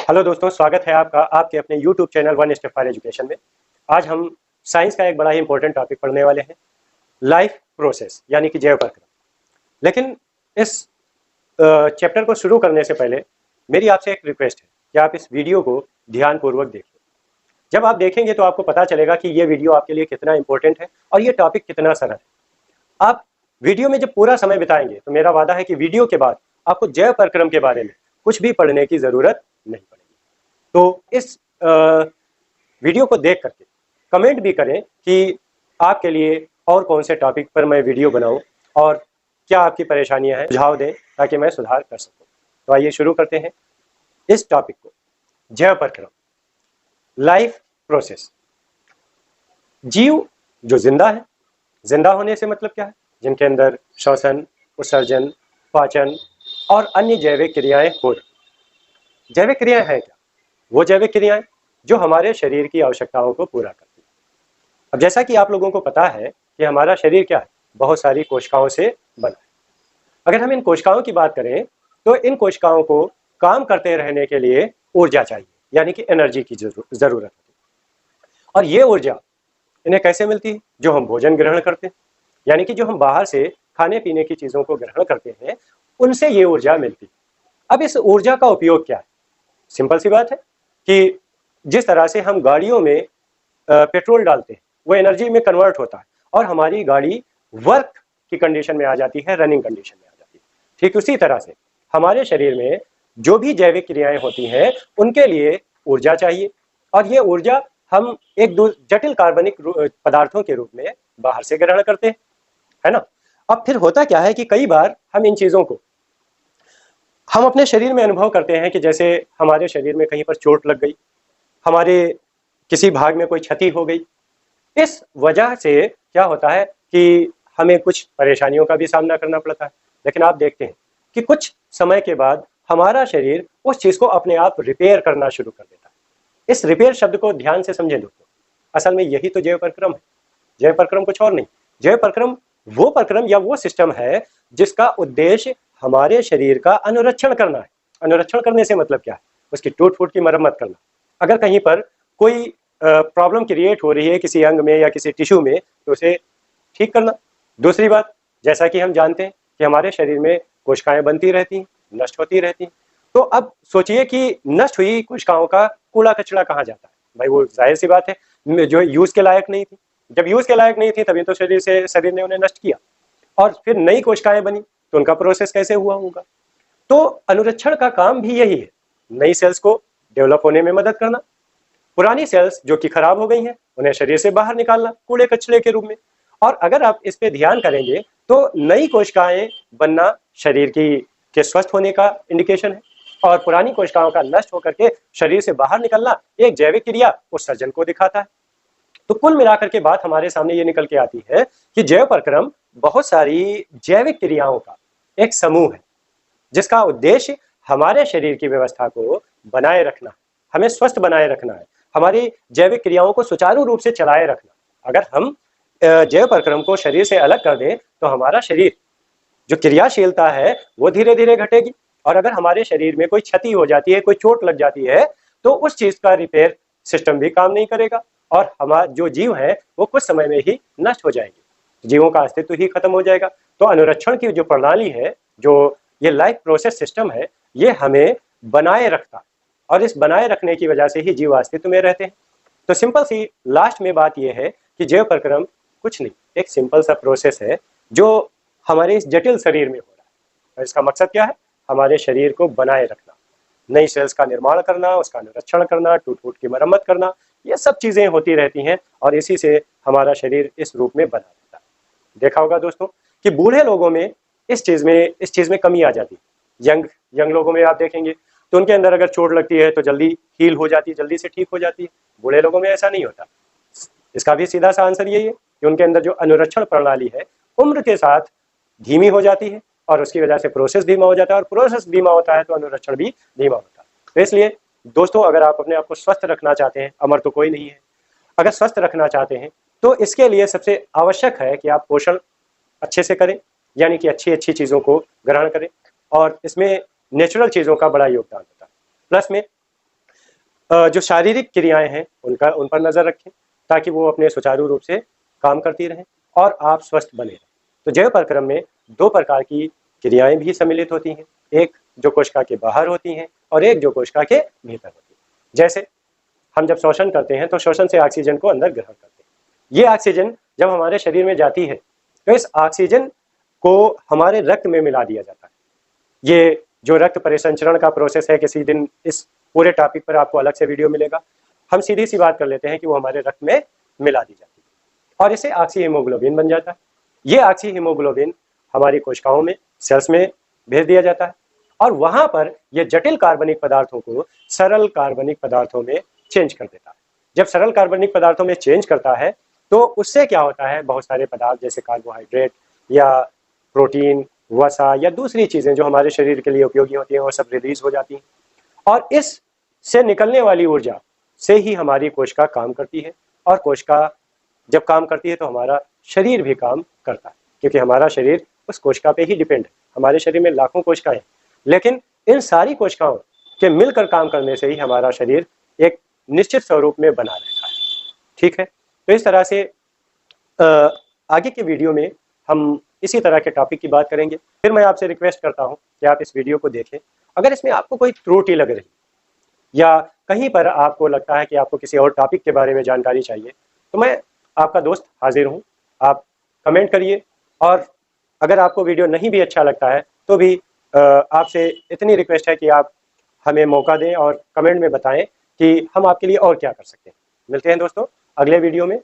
Hello दोस्तों, स्वागत है आपका आपके अपने YouTube channel one step for education में। आज हम साइंस का एक बड़ा ही इंपॉर्टेंट टॉपिक पढ़ने वाले हैं, लाइफ प्रोसेस यानी कि जैव प्रक्रिया। लेकिन इस चैप्टर को शुरू करने से पहले मेरी आपसे एक रिक्वेस्ट है कि आप इस वीडियो को ध्यानपूर्वक देखिए। जब आप देखेंगे तो आपको पता चलेगा कि ये वीडियो आपके लिए कितना इंपॉर्टेंट है और ये टॉपिक कितना सरल है। आप वीडियो में जब पूरा समय बिताएंगे तो मेरा वादा है कि वीडियो के बाद आपको जैव प्रक्रम के बारे में कुछ भी पढ़ने की जरूरत नहीं पड़ेगी। तो इस वीडियो को देख करके कमेंट भी करें कि आपके लिए और कौन से टॉपिक पर मैं वीडियो बनाऊं और क्या आपकी परेशानियां हैं, सुझाव दें ताकि मैं सुधार कर सकूं। तो आइए शुरू करते हैं इस टॉपिक को। जैव प्रक्रम, लाइफ प्रोसेस। जीव जो जिंदा है, जिंदा होने से मतलब क्या है? जिनके अंदर श्वसन, उत्सर्जन, पाचन और अन्य जैविक क्रियाएं हो रही। जैविक क्रियाएं हैं क्या? वो जैविक क्रियाएं जो हमारे शरीर की आवश्यकताओं को पूरा करती है। अब जैसा कि आप लोगों को पता है कि हमारा शरीर क्या है, बहुत सारी कोशिकाओं से बना है। अगर हम इन कोशिकाओं की बात करें तो इन कोशिकाओं को काम करते रहने के लिए ऊर्जा चाहिए, यानी कि एनर्जी की जरूरत है। और ये ऊर्जा इन्हें कैसे मिलती है? जो हम भोजन ग्रहण करते हैं, यानी कि जो हम बाहर से खाने पीने की चीजों को ग्रहण करते हैं, उनसे ये ऊर्जा मिलती है। अब इस ऊर्जा का उपयोग क्या है? सिंपल सी बात है कि जिस तरह से हम गाड़ियों में पेट्रोल डालते हैं वो एनर्जी में कन्वर्ट होता है और हमारी गाड़ी वर्क की कंडीशन में आ जाती है, रनिंग कंडीशन में आ जाती है। ठीक उसी तरह से हमारे शरीर में जो भी जैविक क्रियाएं होती हैं उनके लिए ऊर्जा चाहिए, और ये ऊर्जा हम एक जटिल कार्बनिक पदार्थों के रूप में बाहर से ग्रहण करते हैं, है ना। अब फिर होता क्या है कि कई बार हम इन चीजों को हम अपने शरीर में अनुभव करते हैं कि जैसे हमारे शरीर में कहीं पर चोट लग गई, हमारे किसी भाग में कोई क्षति हो गई। इस वजह से क्या होता है कि हमें कुछ परेशानियों का भी सामना करना पड़ता है। लेकिन आप देखते हैं कि कुछ समय के बाद हमारा शरीर उस चीज को अपने आप रिपेयर करना शुरू कर देता है। इस रिपेयर शब्द को ध्यान से समझें दोस्तों, असल में यही तो जैव प्रक्रम है। जैव प्रक्रम कुछ और नहीं। जैव प्रक्रम वो प्रक्रम या वो सिस्टम है जिसका उद्देश्य हमारे शरीर का अनुरक्षण करना है। अनुरक्षण करने से मतलब क्या है? उसकी टूट फूट की मरम्मत करना। अगर कहीं पर कोई प्रॉब्लम क्रिएट हो रही है किसी अंग में या किसी टिश्यू में तो उसे ठीक करना। दूसरी बात, जैसा कि हम जानते हैं कि हमारे शरीर में कोशिकाएं बनती रहती हैं, नष्ट होती रहती हैं। तो अब सोचिए कि नष्ट हुई कोशिकाओं का कूड़ा कचरा कहाँ जाता है? भाई वो जाहिर सी बात है जो यूज के लायक नहीं थी। जब यूज के लायक नहीं थी तभी तो शरीर ने उन्हें नष्ट किया, और फिर नई कोशिकाएं बनी तो उनका प्रोसेस कैसे हुआ होगा? तो अनुरक्षण का काम भी यही है, नई सेल्स को डेवलप होने में मदद करना, पुरानी सेल्स जो कि खराब हो गई हैं उन्हें शरीर से बाहर निकालना कूड़े कचरे के रूप में। और अगर आप इस पे ध्यान करेंगे तो नई कोशिकाएं बनना शरीर के स्वस्थ होने का इंडिकेशन है, और पुरानी कोशिकाओं का नष्ट होकर के शरीर से बाहर निकलना एक जैविक क्रिया उत्सर्जन को दिखाता है। तो कुल मिलाकर के बात हमारे सामने ये निकल के आती है कि जैव प्रक्रम बहुत सारी जैविक क्रियाओं का एक समूह है जिसका उद्देश्य हमारे शरीर की व्यवस्था को बनाए रखना, हमें स्वस्थ बनाए रखना है, हमारी जैविक क्रियाओं को सुचारू रूप से चलाए रखना। अगर हम जैव प्रक्रम को शरीर से अलग कर दें तो हमारा शरीर जो क्रियाशीलता है वो धीरे धीरे घटेगी, और अगर हमारे शरीर में कोई क्षति हो जाती है, कोई चोट लग जाती है, तो उस चीज का रिपेयर सिस्टम भी काम नहीं करेगा और हमारा जो जीव है वो कुछ समय में ही नष्ट हो जाएंगे, जीवों का अस्तित्व ही खत्म हो जाएगा। तो अनुरक्षण की जो प्रणाली है, जो ये लाइफ प्रोसेस सिस्टम है, ये हमें बनाए रखता, और इस बनाए रखने की वजह से ही जीव अस्तित्व में रहते हैं। तो सिंपल सी लास्ट में बात यह है कि जैव प्रक्रम कुछ नहीं, एक सिंपल सा प्रोसेस है जो हमारे इस जटिल शरीर में हो रहा है। और इसका मकसद क्या है? हमारे शरीर को बनाए रखना, नई सेल्स का निर्माण करना, उसका अनुरक्षण करना, टूट फूट की मरम्मत करना, ये सब चीजें होती रहती हैं और इसी से हमारा शरीर इस रूप में बना रहता है। देखा होगा दोस्तों कि बूढ़े लोगों में इस चीज में कमी आ जाती है। यंग लोगों में आप देखेंगे तो उनके अंदर अगर चोट लगती है तो जल्दी हील हो जाती है, जल्दी से ठीक हो जाती है। बूढ़े लोगों में ऐसा नहीं होता। इसका भी सीधा सा आंसर यही है कि उनके अंदर जो अनुरक्षण प्रणाली है उम्र के साथ धीमी हो जाती है, और उसकी वजह से प्रोसेस धीमा हो जाता है, और प्रोसेस धीमा होता है तो अनुरक्षण भी धीमा होता है। तो इसलिए दोस्तों, अगर आप अपने आप को स्वस्थ रखना चाहते हैं, अमर तो कोई नहीं है, अगर स्वस्थ रखना चाहते हैं तो इसके लिए सबसे आवश्यक है कि आप पोषण अच्छे से करें, यानी कि अच्छी अच्छी चीजों को ग्रहण करें, और इसमें नेचुरल चीजों का बड़ा योगदान होता है। प्लस में जो शारीरिक क्रियाएं हैं उन पर नजर रखें ताकि वो अपने सुचारू रूप से काम करती रहें और आप स्वस्थ बने रहें। तो जैव परिक्रम में दो प्रकार की क्रियाएं भी सम्मिलित होती हैं, एक जो कोशिका के बाहर होती हैं और एक जो कोशिका के भीतर होती है। जैसे हम जब श्वसन करते हैं तो श्वसन से ऑक्सीजन को अंदर ग्रहण करते हैं। ये ऑक्सीजन जब हमारे शरीर में जाती है तो इस ऑक्सीजन को हमारे रक्त में मिला दिया जाता है। ये जो रक्त परिसंचरण का प्रोसेस है, किसी दिन इस पूरे टॉपिक पर आपको अलग से वीडियो मिलेगा। हम सीधी सी बात कर लेते हैं कि वो हमारे रक्त में मिला दी जाती है और इसे ऑक्सी हीमोग्लोबिन बन जाता है। ये ऑक्सी हीमोग्लोबिन हमारी कोशिकाओं में, सेल्स में भेज दिया जाता है और वहां पर ये जटिल कार्बनिक पदार्थों को सरल कार्बनिक पदार्थों में चेंज कर देता है। जब सरल कार्बनिक पदार्थों में चेंज करता है तो उससे क्या होता है, बहुत सारे पदार्थ जैसे कार्बोहाइड्रेट या प्रोटीन, वसा या दूसरी चीजें जो हमारे शरीर के लिए उपयोगी होती हैं वो सब रिलीज हो जाती हैं और इस से निकलने वाली ऊर्जा से ही हमारी कोशिका काम करती है और कोशिका जब काम करती है तो हमारा शरीर भी काम करता है, क्योंकि हमारा शरीर उस कोशिका पे ही डिपेंड है। हमारे शरीर में लाखों कोशिकाएं हैं, लेकिन इन सारी कोशिकाओं के मिलकर काम करने से ही हमारा शरीर एक निश्चित स्वरूप में बना रहता है। ठीक है, तो इस तरह से आगे के वीडियो में हम इसी तरह के टॉपिक की बात करेंगे। फिर मैं आपसे रिक्वेस्ट करता हूं कि आप इस वीडियो को देखें। अगर इसमें आपको कोई त्रुटि लग रही या कहीं पर आपको लगता है कि आपको किसी और टॉपिक के बारे में जानकारी चाहिए तो मैं आपका दोस्त हाजिर हूं। आप कमेंट करिए और अगर आपको वीडियो नहीं भी अच्छा लगता है तो भी आपसे इतनी रिक्वेस्ट है कि आप हमें मौका दें और कमेंट में बताएं कि हम आपके लिए और क्या कर सकते हैं। मिलते हैं दोस्तों अगले वीडियो में।